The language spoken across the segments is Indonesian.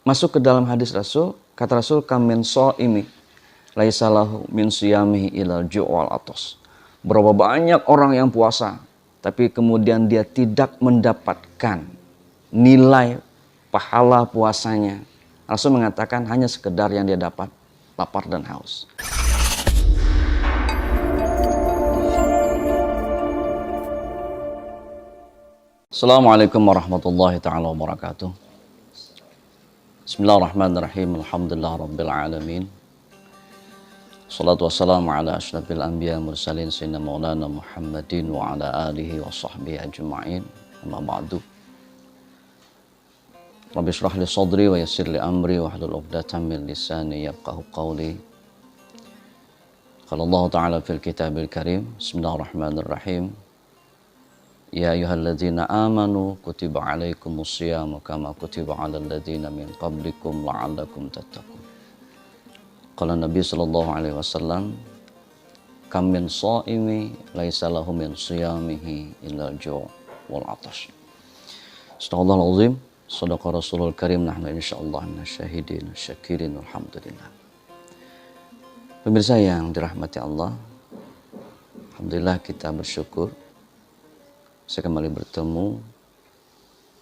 masuk ke dalam hadis Rasul, kata Rasul, kam min shaimi laisa lahu min siyamihi ilal ju' wal atas. Berapa banyak orang yang puasa, tapi kemudian dia tidak mendapatkan nilai pahala puasanya. Rasul mengatakan hanya sekedar yang dia dapat, lapar dan haus. Assalamualaikum warahmatullahi ta'ala wabarakatuh. Bismillahirrahmanirrahim. Alhamdulillah rabbil alamin. Salatu wassalamu ala asyrafil anbiya mursalin sayyidina maulana Muhammadin wa ala alihi wa sahbihi ajma'in. Amma ba'du. Rabbi shrah li sadri wa yassir li amri wa hlul 'uqdatam min lisani yafqahu qawli. Qala Allah ta'ala fil kitabil karim. Bismillahirrahmanirrahim. Ya ayyuhalladzina amanu kutiba alaikumus syiyamu kama kutiba alal ladzina min qablikum la'allakum tattaqun. Qala Nabi sallallahu alaihi wasallam, kam min shaimi laisa lahu min siyamihi illa ju' wal 'atash. Astagfirullahal azim, shadaqa Rasulul Karim, nahnu insyaallah minasyahidin syakirin alhamdulillah. Pemirsa yang dirahmati Allah, alhamdulillah kita bersyukur saya kembali bertemu.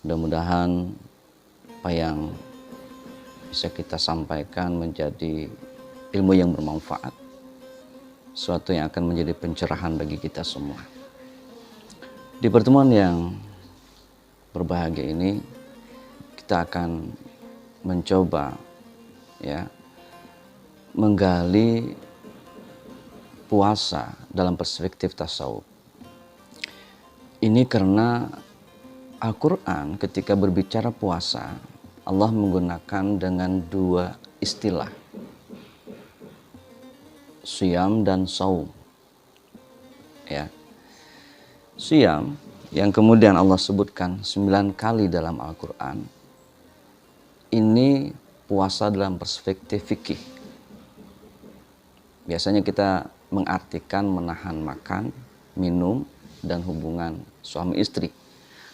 Mudah-mudahan apa yang bisa kita sampaikan menjadi ilmu yang bermanfaat, sesuatu yang akan menjadi pencerahan bagi kita semua. Di pertemuan yang berbahagia ini kita akan mencoba menggali puasa dalam perspektif tasawuf. Ini karena Al-Quran ketika berbicara puasa, Allah menggunakan dengan dua istilah, siyam dan saum. Siyam yang kemudian Allah sebutkan 9 kali dalam Al-Quran, ini puasa dalam perspektif fikih. Biasanya kita mengartikan menahan makan, minum, dan hubungan suami istri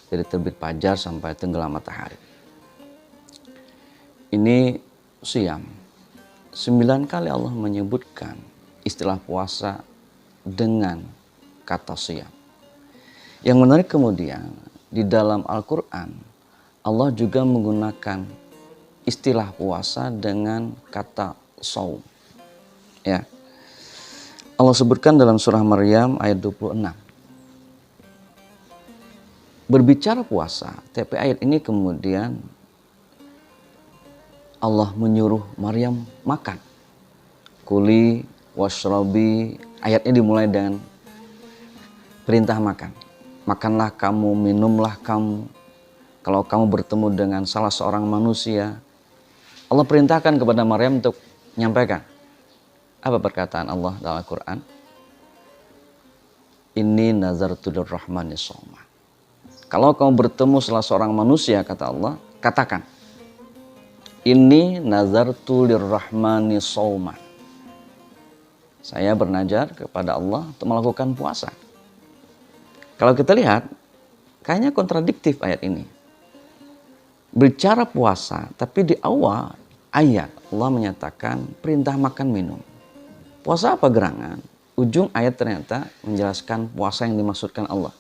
dari terbit fajar sampai tenggelam matahari. Ini siyam. 9 kali Allah menyebutkan istilah puasa dengan kata siyam. Yang menarik kemudian di dalam Al-Quran Allah juga menggunakan istilah puasa dengan kata saum. Allah sebutkan dalam surah Maryam ayat 26. Berbicara puasa, tapi ayat ini kemudian Allah menyuruh Maryam makan. Kuli washrabi, ayatnya dimulai dengan perintah makan. Makanlah kamu, minumlah kamu. Kalau kamu bertemu dengan salah seorang manusia, Allah perintahkan kepada Maryam untuk menyampaikan. Apa perkataan Allah dalam Al-Quran? Inni nazartu lirrahmani shawma. Kalau kamu bertemu salah seorang manusia, kata Allah, katakan, Inni nazartu lirrahmani shawma. Saya bernazar kepada Allah untuk melakukan puasa. Kalau kita lihat, kayaknya kontradiktif ayat ini. Bicara puasa, tapi di awal ayat Allah menyatakan perintah makan minum. Puasa apa gerangan? Ujung ayat ternyata menjelaskan puasa yang dimaksudkan Allah.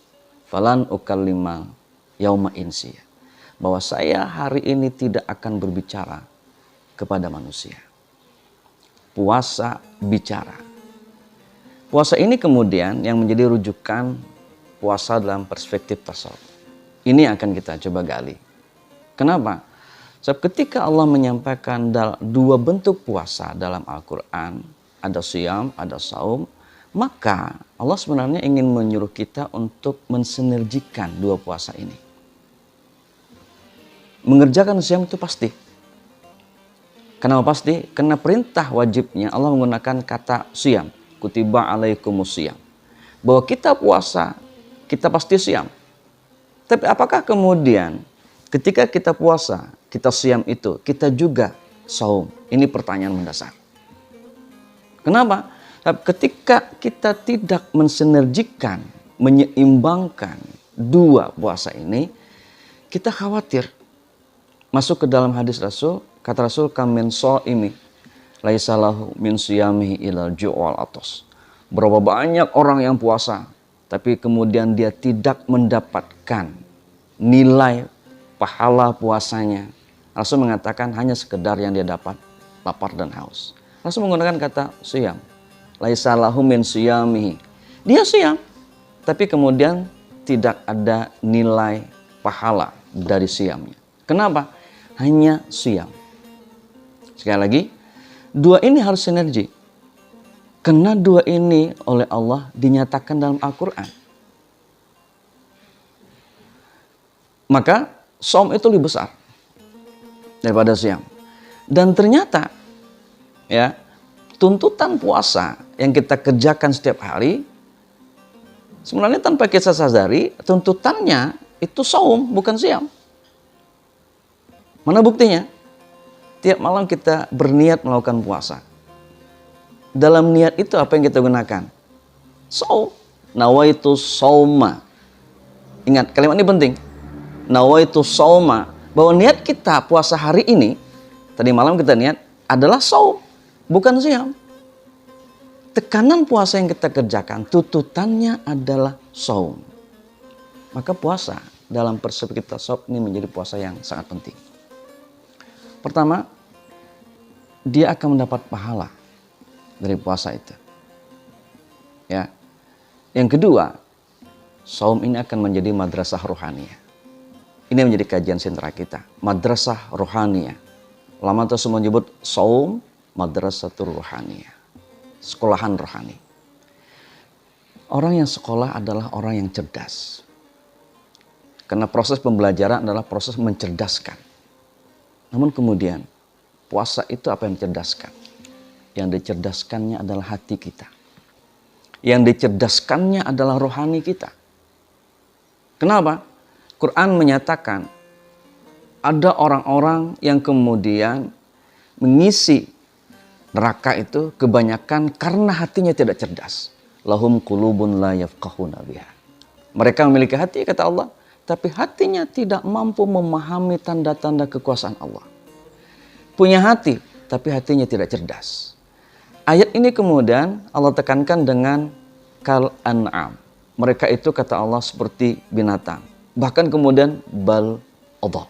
Falan ukallima yauma insiya. Bahwa saya hari ini tidak akan berbicara kepada manusia. Puasa bicara. Puasa ini kemudian yang menjadi rujukan puasa dalam perspektif tasawuf. Ini akan kita coba gali. Kenapa? Sebab ketika Allah menyampaikan dua bentuk puasa dalam Al-Quran, ada siyam, ada saum, maka Allah sebenarnya ingin menyuruh kita untuk mensinergikan dua puasa ini. Mengerjakan siyam itu pasti. Kenapa pasti? Karena perintah wajibnya Allah menggunakan kata siyam. Kutiba alaikumus siyam. Bahwa kita puasa, kita pasti siyam. Tapi apakah kemudian ketika kita puasa, kita siyam itu, kita juga saum? Ini pertanyaan mendasar. Kenapa? Ketika kita tidak mensinergikan, menyeimbangkan dua puasa ini, kita khawatir Masuk ke dalam hadis Rasul, kata Rasul, kam min shaimi laisa lahu min siyamihi ilal ju'wal atos. Berapa banyak orang yang puasa, tapi kemudian dia tidak mendapatkan nilai pahala puasanya. Rasul mengatakan hanya sekedar yang dia dapat, lapar dan haus. Rasul menggunakan kata siyam. Laisa lahu min siyamihi. Dia siyam, tapi kemudian tidak ada nilai pahala dari siyamnya. Kenapa? Hanya siyam. Sekali lagi, dua ini harus sinergi. Karena dua ini oleh Allah dinyatakan dalam Al-Quran. Maka shaum itu lebih besar daripada siyam. Dan ternyata ya, tuntutan puasa yang kita kerjakan setiap hari sebenarnya tanpa kita sadari tuntutannya itu shaum, bukan siyam. Mana buktinya? Tiap malam kita berniat melakukan puasa. Dalam niat itu apa yang kita gunakan? Shaum. Nawaitu shauma. Ingat, kalimat ini penting. Nawaitu shauma. Bahwa niat kita puasa hari ini, tadi malam kita niat, adalah shaum, bukan siyam. Tekanan puasa yang kita kerjakan, tuntutannya adalah shaum. Maka puasa dalam perspektif tasawuf ini menjadi puasa yang sangat penting. Pertama, dia akan mendapat pahala dari puasa itu. Ya. Yang kedua, shaum ini akan menjadi madrasah rohaniyah. Ini menjadi kajian sentra kita, madrasah rohaniyah. Ulama tersebut menyebut shaum madrasatul rohaniyah, sekolahan rohani. Orang yang sekolah adalah orang yang cerdas. Karena proses pembelajaran adalah proses mencerdaskan. Namun kemudian puasa itu apa yang mencerdaskan? Yang dicerdaskannya adalah hati kita. Yang dicerdaskannya adalah rohani kita. Kenapa? Quran menyatakan ada orang-orang yang kemudian mengisi neraka itu kebanyakan karena hatinya tidak cerdas. Lahum qulubun la yafqahuna biha. Mereka memiliki hati, kata Allah, tapi hatinya tidak mampu memahami tanda-tanda kekuasaan Allah. Punya hati, tapi hatinya tidak cerdas. Ayat ini kemudian Allah tekankan dengan kal an'am. Mereka itu, kata Allah, seperti binatang. Bahkan kemudian bal adha,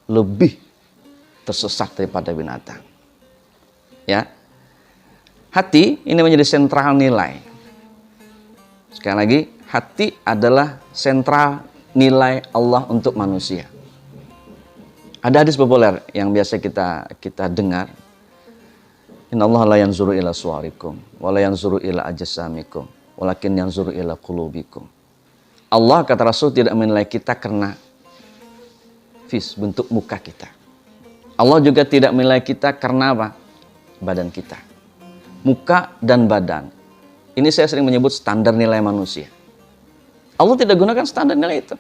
lebih tersesat daripada binatang. Ya. Hati ini menjadi sentral nilai. Sekali lagi, hati adalah sentral nilai Allah untuk manusia. Ada hadis populer yang biasa kita dengar. Innallaha la yanzuru ila suwarikum wa la yanzuru ila ajsamikum walakin yanzuru ila qulubikum. Allah, kata Rasul, tidak menilai kita karena bentuk muka kita. Allah juga tidak menilai kita karena apa? Badan kita. Muka dan badan. Ini saya sering menyebut standar nilai manusia. Allah tidak gunakan standar nilai itu.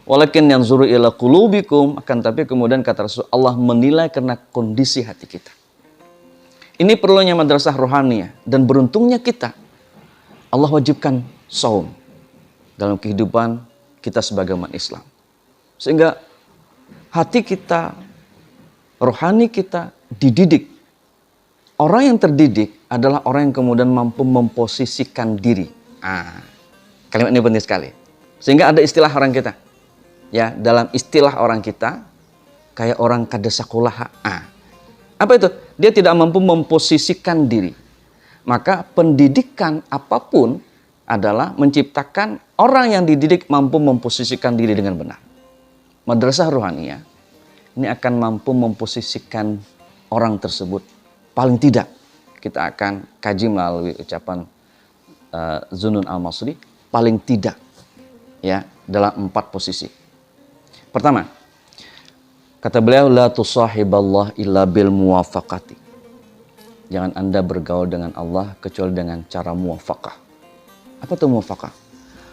Walakin yanzuru ila qulubikum, akan tapi kemudian kata Rasul, Allah menilai karena kondisi hati kita. Ini perlunya madrasah rohaniyah, dan beruntungnya kita. Allah wajibkan shaum dalam kehidupan kita sebagai umat Islam. Sehingga hati kita, rohani kita dididik. Orang yang terdidik adalah orang yang kemudian mampu memposisikan diri. Kalimat ini penting sekali. Sehingga ada istilah orang kita. Ya, dalam istilah orang kita, kayak orang kada sekolah. Apa itu? Dia tidak mampu memposisikan diri. Maka pendidikan apapun adalah menciptakan orang yang dididik mampu memposisikan diri dengan benar. Madrasah rohaniyah ini akan mampu memposisikan orang tersebut. Paling tidak kita akan kaji melalui ucapan Zunnun al-Masri, paling tidak ya dalam 4 posisi. Pertama, kata beliau, la tusahiballah illa bil muwafaqati. Jangan Anda bergaul dengan Allah kecuali dengan cara muwafaqah. Apa itu muwafaqah?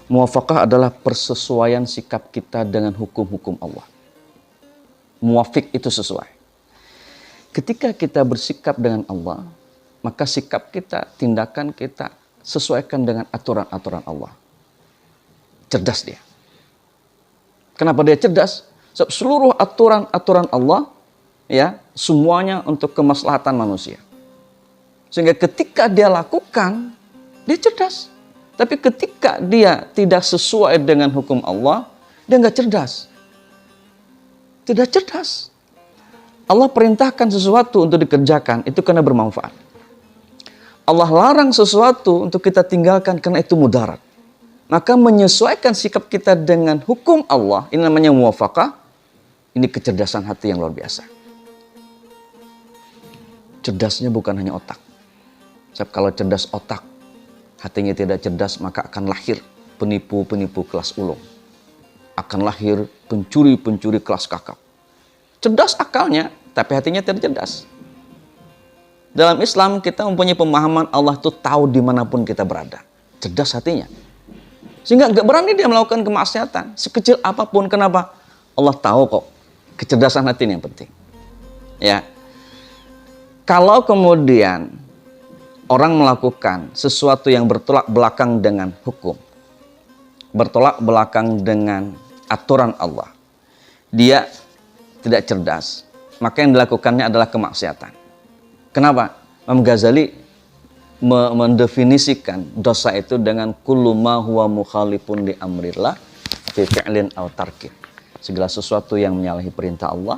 Muwafaqah adalah persesuaian sikap kita dengan hukum-hukum Allah. Muwafiq itu sesuai. Ketika kita bersikap dengan Allah, maka sikap kita, tindakan kita sesuaikan dengan aturan-aturan Allah. Cerdas dia. Kenapa dia cerdas? Sebab seluruh aturan-aturan Allah ya, semuanya untuk kemaslahatan manusia. Sehingga ketika dia lakukan, dia cerdas. Tapi ketika dia tidak sesuai dengan hukum Allah, dia nggak cerdas. Tidak cerdas. Allah perintahkan sesuatu untuk dikerjakan, itu karena bermanfaat. Allah larang sesuatu untuk kita tinggalkan karena itu mudarat. Maka menyesuaikan sikap kita dengan hukum Allah, ini namanya muwafaqah, ini kecerdasan hati yang luar biasa. Cerdasnya bukan hanya otak. Sebab kalau cerdas otak, hatinya tidak cerdas, maka akan lahir penipu-penipu kelas ulung. Akan lahir pencuri-pencuri kelas kakap. Cerdas akalnya, tapi hatinya tidak cerdas. Dalam Islam kita mempunyai pemahaman Allah itu tahu dimanapun kita berada. Cerdas hatinya. Sehingga nggak berani dia melakukan kemaksiatan. Sekecil apapun. Kenapa? Allah tahu kok. Kecerdasan hati ini yang penting. Ya. Kalau kemudian orang melakukan sesuatu yang bertolak belakang dengan hukum, bertolak belakang dengan aturan Allah, dia tidak cerdas, maka yang dilakukannya adalah kemaksiatan. Kenapa? Imam Ghazali mendefinisikan dosa itu dengan kullu ma huwa mukhalifun li amrillah fi fi'lin aw tarkin. Segala sesuatu yang menyalahi perintah Allah,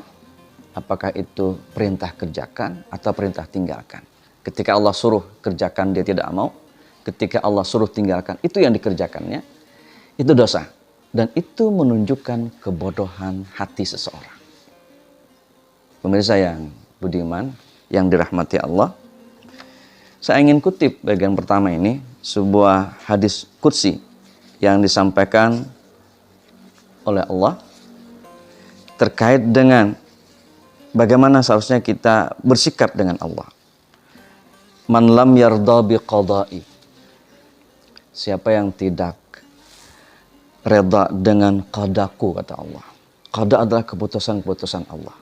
apakah itu perintah kerjakan atau perintah tinggalkan. Ketika Allah suruh kerjakan dia tidak mau, ketika Allah suruh tinggalkan itu yang dikerjakannya, itu dosa. Dan itu menunjukkan kebodohan hati seseorang. Pemirsa yang budiman, yang dirahmati Allah, saya ingin kutip bagian pertama ini, sebuah hadis qudsi yang disampaikan oleh Allah terkait dengan bagaimana seharusnya kita bersikap dengan Allah. Man lam yarda biqada'i. Siapa yang tidak reda dengan qadaku, kata Allah. Qada adalah keputusan-keputusan Allah.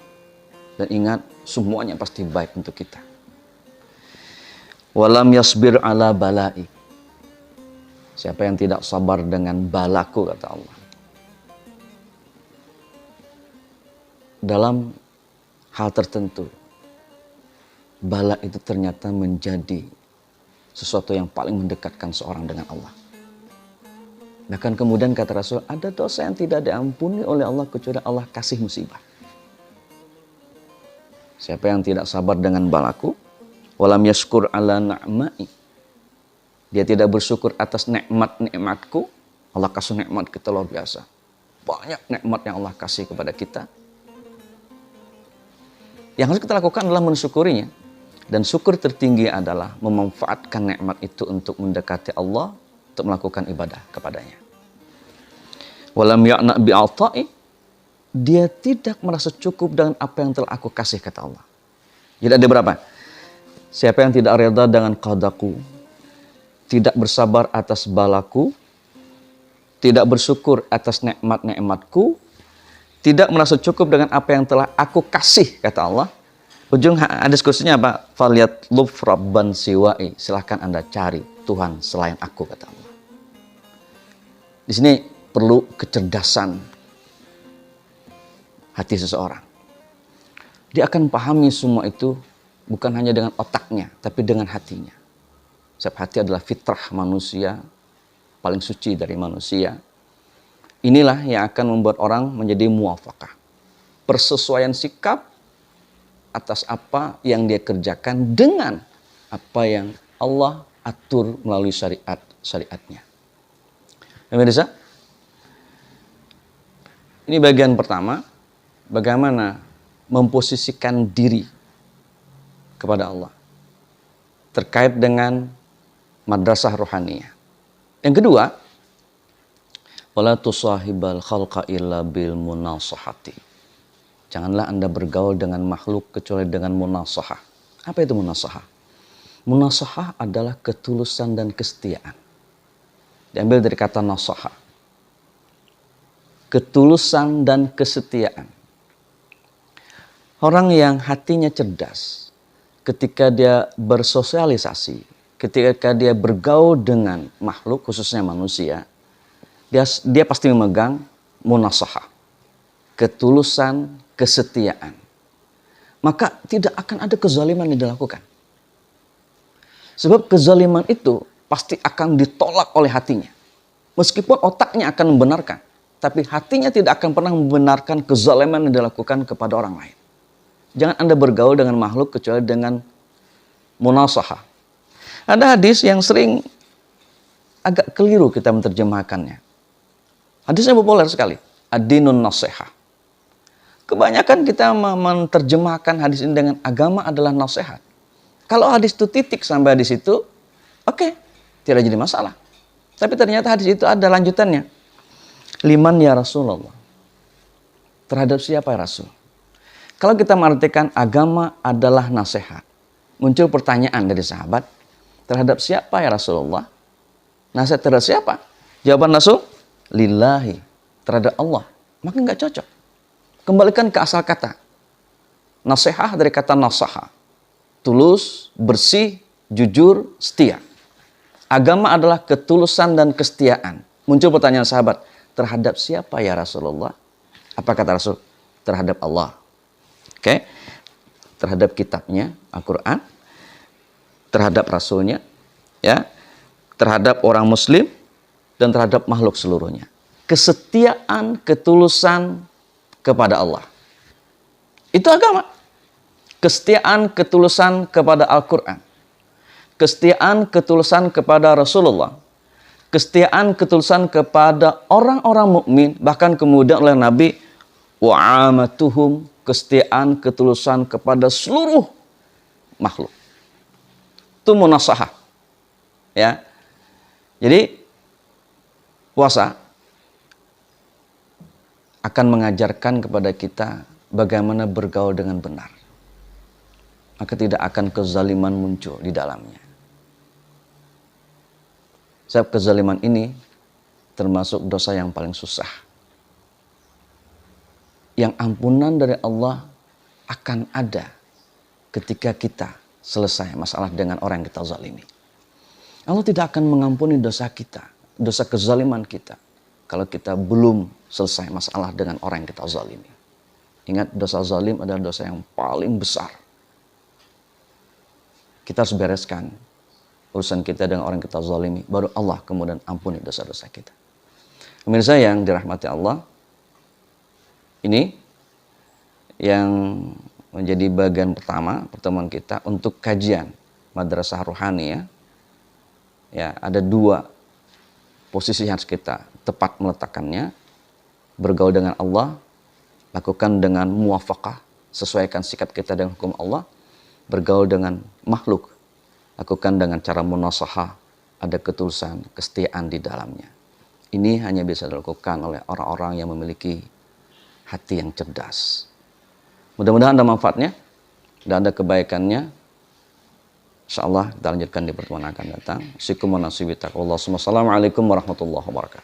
Dan ingat, semuanya pasti baik untuk kita. Walam yasbir ala bala'i. Siapa yang tidak sabar dengan balaku, kata Allah. Dalam hal tertentu, bala itu ternyata menjadi sesuatu yang paling mendekatkan seorang dengan Allah. Bahkan kemudian kata Rasul, ada dosa yang tidak diampuni oleh Allah kecuali Allah kasih musibah. Siapa yang tidak sabar dengan balaku, walam yashkur ala na'mai. Dia tidak bersyukur atas nikmat-nikmatku. Allah kasih nikmat kita luar biasa. Banyak nikmat yang Allah kasih kepada kita. Yang harus kita lakukan adalah mensyukurinya. Dan syukur tertinggi adalah memanfaatkan nikmat itu untuk mendekati Allah, untuk melakukan ibadah kepadanya. Walam ya'na bi'ata'i. Dia tidak merasa cukup dengan apa yang telah aku kasih, kata Allah. Jadi ada berapa? Siapa yang tidak reda dengan qadaku, tidak bersabar atas balaku, tidak bersyukur atas nikmat-nikmatku, tidak merasa cukup dengan apa yang telah aku kasih, kata Allah. Ujung hadis kursinya apa? Faliyat luf rabban siwa'i. Silahkan Anda cari Tuhan selain aku, kata Allah. Di sini perlu kecerdasan hati seseorang. Dia akan pahami semua itu bukan hanya dengan otaknya, tapi dengan hatinya. Sebab hati adalah fitrah manusia, paling suci dari manusia. Inilah yang akan membuat orang menjadi muwafaqah. Persesuaian sikap atas apa yang dia kerjakan dengan apa yang Allah atur melalui syariatnya. Pemirsa, ini bagian pertama, bagaimana memposisikan diri kepada Allah terkait dengan madrasah rohaniyah. Yang kedua, wala tusahibal khalqa illa bil munasahati. Janganlah Anda bergaul dengan makhluk kecuali dengan munasahah. Apa itu munasahah? Munasahah adalah ketulusan dan kesetiaan. Diambil dari kata nasahah. Ketulusan dan kesetiaan. Orang yang hatinya cerdas, ketika dia bersosialisasi, ketika dia bergaul dengan makhluk, khususnya manusia, dia pasti memegang munasahah. ketulusan, kesetiaan, maka tidak akan ada kezaliman yang dilakukan. Sebab kezaliman itu pasti akan ditolak oleh hatinya. Meskipun otaknya akan membenarkan, tapi hatinya tidak akan pernah membenarkan kezaliman yang dilakukan kepada orang lain. Jangan Anda bergaul dengan makhluk kecuali dengan munasahah. Ada hadis yang sering agak keliru kita menerjemahkannya. Hadisnya populer sekali. Ad-dinun nasihah. Kebanyakan kita menerjemahkan hadis ini dengan agama adalah nasihat. Kalau hadis itu titik sampai hadis itu, oke, tidak jadi masalah. Tapi ternyata hadis itu ada lanjutannya. Liman ya Rasulullah. Terhadap siapa ya Rasul? Kalau kita mengartikan agama adalah nasihat, muncul pertanyaan dari sahabat, terhadap siapa ya Rasulullah? Nasihat terhadap siapa? Jawaban Rasul, lillahi, terhadap Allah. Maka nggak cocok. Kembalikan ke asal kata. Nasihat dari kata nasaha. Tulus, bersih, jujur, setia. Agama adalah ketulusan dan kesetiaan. Muncul pertanyaan sahabat, terhadap siapa ya Rasulullah? Apa kata Rasul? Terhadap Allah. Oke. Terhadap kitabnya, Al-Quran. Terhadap Rasulnya. Ya. Terhadap orang Muslim. Dan terhadap makhluk seluruhnya. Kesetiaan, ketulusan kepada Allah. Itu agama. Kesetiaan, ketulusan kepada Al-Quran. Kesetiaan, ketulusan kepada Rasulullah. Kesetiaan, ketulusan kepada orang-orang mukmin, bahkan kemudian oleh Nabi, wa'amatuhum, kesetiaan, ketulusan kepada seluruh makhluk. Itu munasahah. Ya. Jadi puasa akan mengajarkan kepada kita bagaimana bergaul dengan benar. Maka tidak akan kezaliman muncul di dalamnya. Sebab kezaliman ini termasuk dosa yang paling susah. Yang ampunan dari Allah akan ada ketika kita selesai masalah dengan orang yang kita zalimi. Allah tidak akan mengampuni dosa kita, dosa kezaliman kita, kalau kita belum selesai masalah dengan orang yang kita zalimi. Ingat, dosa zalim adalah dosa yang paling besar. Kita harus bereskan urusan kita dengan orang yang kita zalimi, baru Allah kemudian ampuni dosa-dosa kita. Pemirsa yang dirahmati Allah, ini yang menjadi bagian pertama pertemuan kita untuk kajian Madrasah Rohani ya. Ya, ada dua posisi yang harus kita tepat meletakkannya. Bergaul dengan Allah, lakukan dengan muwafaqah, sesuaikan sikap kita dengan hukum Allah. Bergaul dengan makhluk, lakukan dengan cara munasahah, ada ketulusan, kesetiaan di dalamnya. Ini hanya bisa dilakukan oleh orang-orang yang memiliki hati yang cerdas. Mudah-mudahan ada manfaatnya dan ada kebaikannya. InsyaAllah kita lanjutkan di pertemuan akan datang. Assalamualaikum warahmatullahi wabarakatuh.